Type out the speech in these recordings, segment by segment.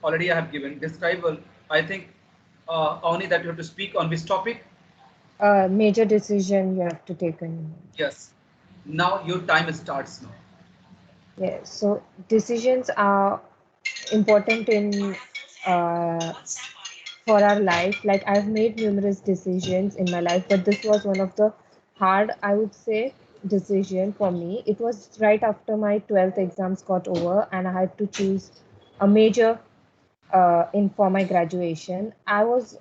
already I have given. Describe, I think, only that you have to speak on this topic. Major decision you have to take in. Yes. Now your time starts now. Yeah, so decisions are important in uh, for our life. Like I've made numerous decisions in my life, but this was one of the hard, I would say, decision for me. It was right after my 12th exams got over, and I had to choose a major in for my graduation. I was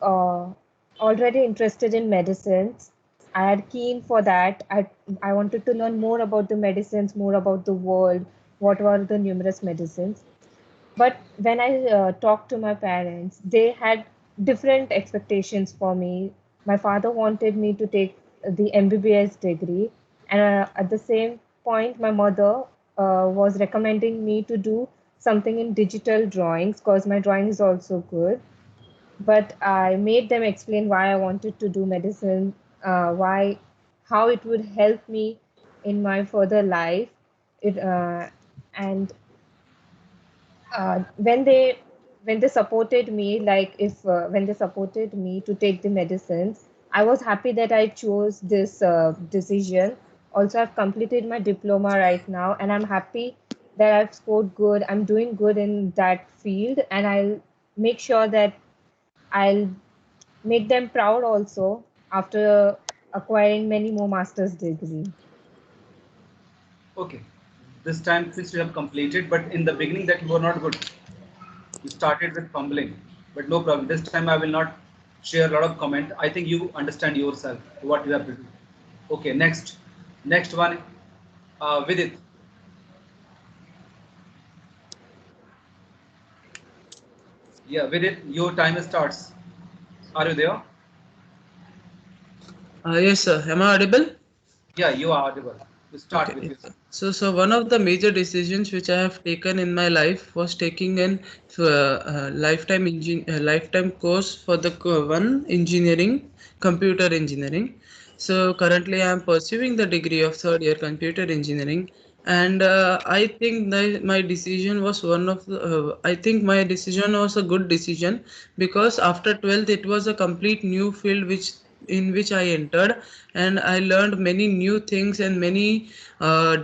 already interested in medicines. I had keen for that. I wanted to learn more about the medicines, more about the world, what were the numerous medicines. But when I talked to my parents, they had different expectations for me. My father wanted me to take the MBBS degree, and at the same point, my mother was recommending me to do something in digital drawings because my drawing is also good. But I made them explain why I wanted to do medicine, why, how it would help me in my further life. It and when they supported me, like if when they supported me to take the medicines, I was happy that I chose this decision. Also, I've completed my diploma right now, and I'm happy that I've scored good. I'm doing good in that field, and I'll make sure that I'll make them proud also after acquiring many more master's degree. Okay. This time since you have completed, but in the beginning that you were not good. You started with fumbling, but no problem. This time I will not share a lot of comment. I think you understand yourself what you have to do. Okay, next one, Vidit. Yeah, Vidit, your time starts. Are you there? Yes, sir. Am I audible? Yeah, you are audible. You start Okay. with Yeah. yourself. So one of the major decisions which I have taken in my life was taking an lifetime course for the one engineering, computer engineering. So currently I am pursuing the degree of third year computer engineering, and I think that my decision was one of the. I think my decision was a good decision because after 12th it was a complete new field which I entered, and I learned many new things and many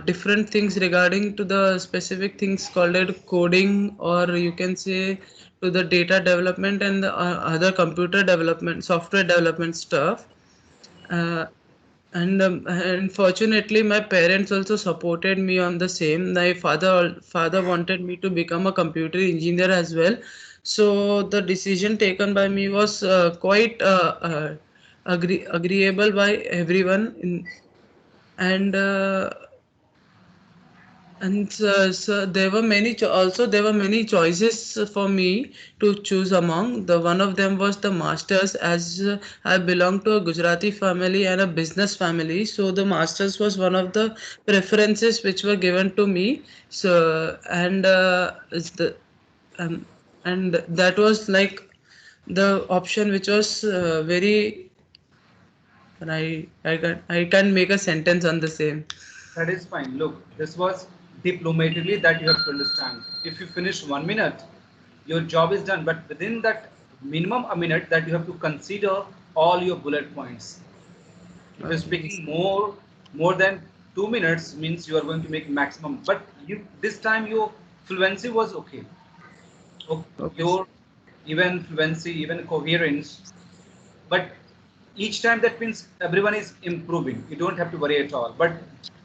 different things regarding to the specific things called it coding, or you can say to the data development and the other computer development, software development stuff. Uh, and fortunately my parents also supported me on the same. My father wanted me to become a computer engineer as well, so the decision taken by me was quite agreeable by everyone and so there were also there were many choices for me to choose among. The one of them was the masters, as I belong to a Gujarati family and a business family. So the masters was one of the preferences which were given to me. So is the um, and that was like the option which was very. And I can make a sentence on the same. That is fine. Look, this was diplomatically that you have to understand. If you finish 1 minute, your job is done. But within that minimum a minute, that you have to consider all your bullet points. If you're Yes. speaking more than 2 minutes, means you are going to make maximum. But you this time your fluency was okay. Okay. Your even fluency, even coherence, but each time that means everyone is improving. You don't have to worry at all. But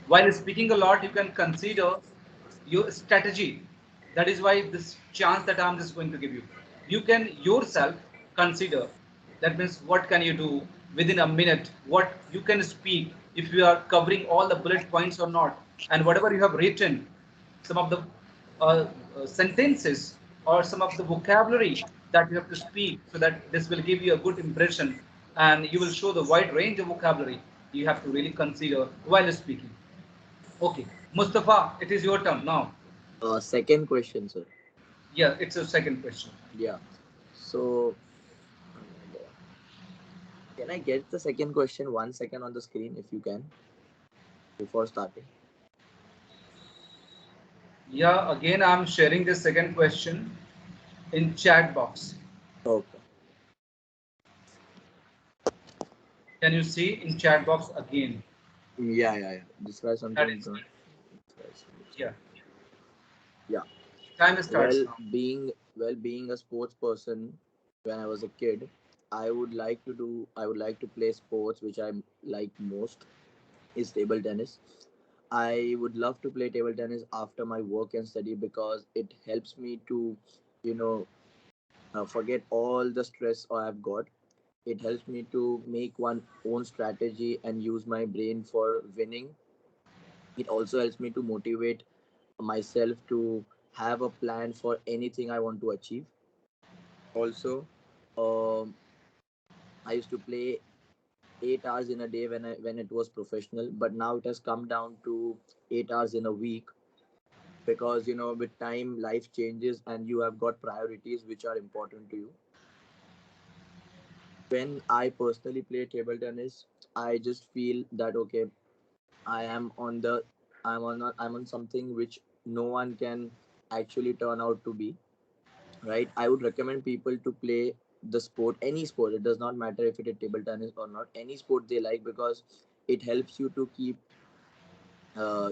while speaking a lot, you can consider your strategy. That is why this chance that I'm just going to give you, you can yourself consider. That means what can you do within a minute? What you can speak, if you are covering all the bullet points or not, and whatever you have written, some of the sentences or some of the vocabulary that you have to speak, so that this will give you a good impression, and you will show the wide range of vocabulary you have to really consider while speaking. Okay, Mustafa, it is your turn now. Second question, sir. Yeah, it's a second question. Yeah. So, can I get the second question 1 second on the screen if you can before starting? Yeah, again, I'm sharing the second question. in chat box. Okay. Can you see in chat box again? Yeah. Describe That something. is fine. Describe something. Yeah. Yeah. Time starts Well, now. being a sports person, when I was a kid, I would like to play sports which I like most is table tennis. I would love to play table tennis after my work and study because it helps me to, you know, forget all the stress I've got. It helps me to make one own strategy and use my brain for winning. It also helps me to motivate myself to have a plan for anything I want to achieve. Also, um, I used to play 8 hours in a day when it was professional, but now it has come down to 8 hours in a week because with time life changes and you have got priorities which are important to you. When I personally play table tennis, I just feel that okay, I am on the I'm on something which no one can actually turn out to be, right? I would recommend people to play the sport, any sport. It does not matter if it is table tennis or not, any sport they like, because it helps you to keep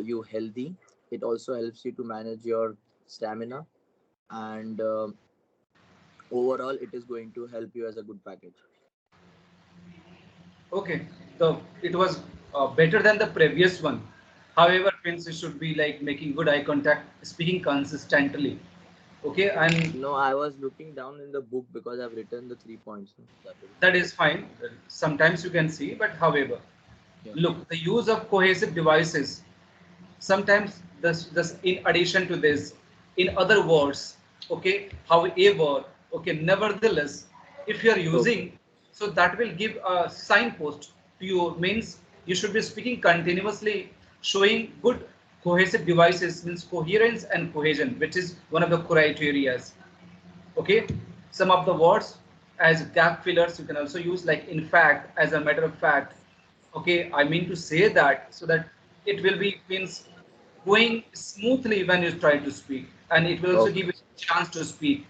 you healthy. It also helps you to manage your stamina, and overall it is going to help you as a good package. Okay. So it was better than the previous one. However, Prince, you should be like making good eye contact, speaking consistently. Okay, and No, I was looking down in the book because I've written the 3 points. No? That is that is fine. Sometimes you can see, but however, yeah. look, the use of cohesive devices. Sometimes this in addition to this, in other words, okay, however, okay, nevertheless, if you are Okay. using, so that will give a signpost to you, means you should be speaking continuously, showing good cohesive devices, means coherence and cohesion, which is one of the criteria. Okay, some of the words as gap fillers you can also use, like in fact, as a matter of fact. Okay, I mean to say that so that it will be means going smoothly when you try to speak, and it will also Okay. give you a chance to speak.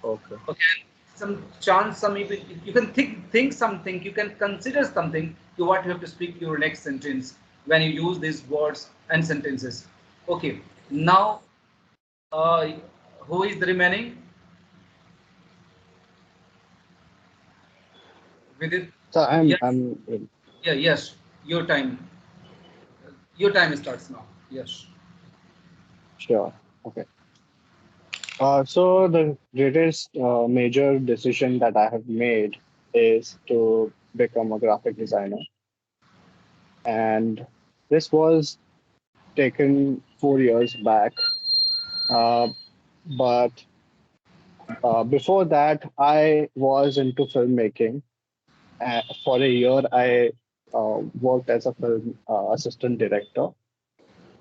Okay. Okay, some chance, some you can think something, you can consider something to what you have to speak your next sentence when you use these words and sentences. Okay, now uh, who is the remaining with it? So Yes, I'm yeah, yes, your time starts now. Yes. sure. Okay. So the greatest major decision that I have made is to become a graphic designer, and this was taken 4 years back. Uh, but before that, I was into filmmaking. For a year, I worked as a film assistant director.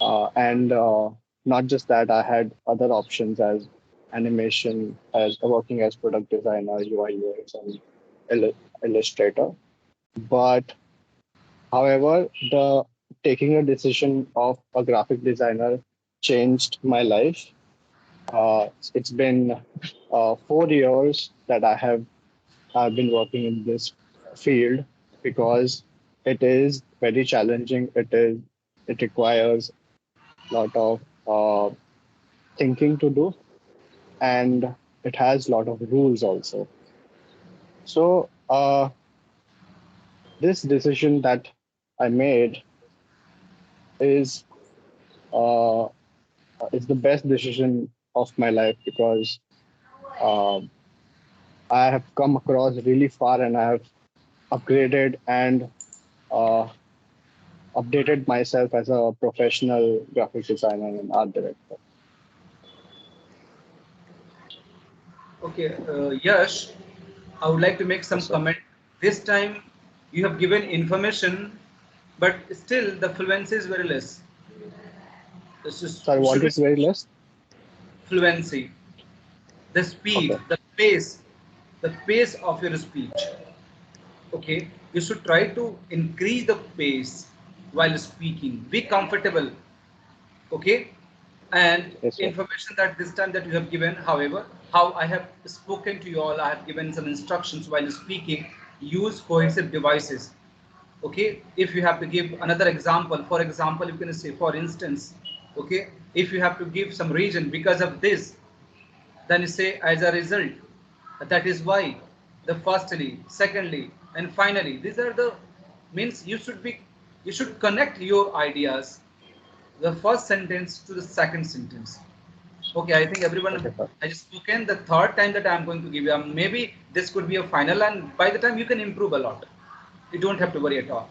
And not just that, I had other options as animation, as working as product designer, UI UX, and illustrator. But however, the taking a decision of a graphic designer changed my life. It's been 4 years that I've been working in this field because it is very challenging. It requires a lot of thinking to do, and it has a lot of rules also. So this decision that I made is uh, is the best decision of my life because uh, I have come across really far and I have upgraded and uh, updated myself as a professional graphic designer and art director. Okay, Yash, I would like to make some Yes, sir. comment. This time you have given information, but still the fluency is very less. This is, Sorry, what should be is very less? fluency, the Okay. speed, the pace of your speech. Okay, you should try to increase the pace while speaking. Be comfortable. Okay, and Yes, sir. information that this time that you have given, however, how I have spoken to you all. I have given some instructions while speaking. Use cohesive devices. Okay, if you have to give another example, for example, you can say, for instance, okay, if you have to give some reason because of this, then you say as a result, that is why, the firstly, secondly, and finally. These are the means you should connect your ideas, the first sentence to the second sentence. Okay, I think everyone Okay, sir. has spoken. The third time that I'm going to give you, maybe this could be a final, and by the time you can improve a lot. You don't have to worry at all.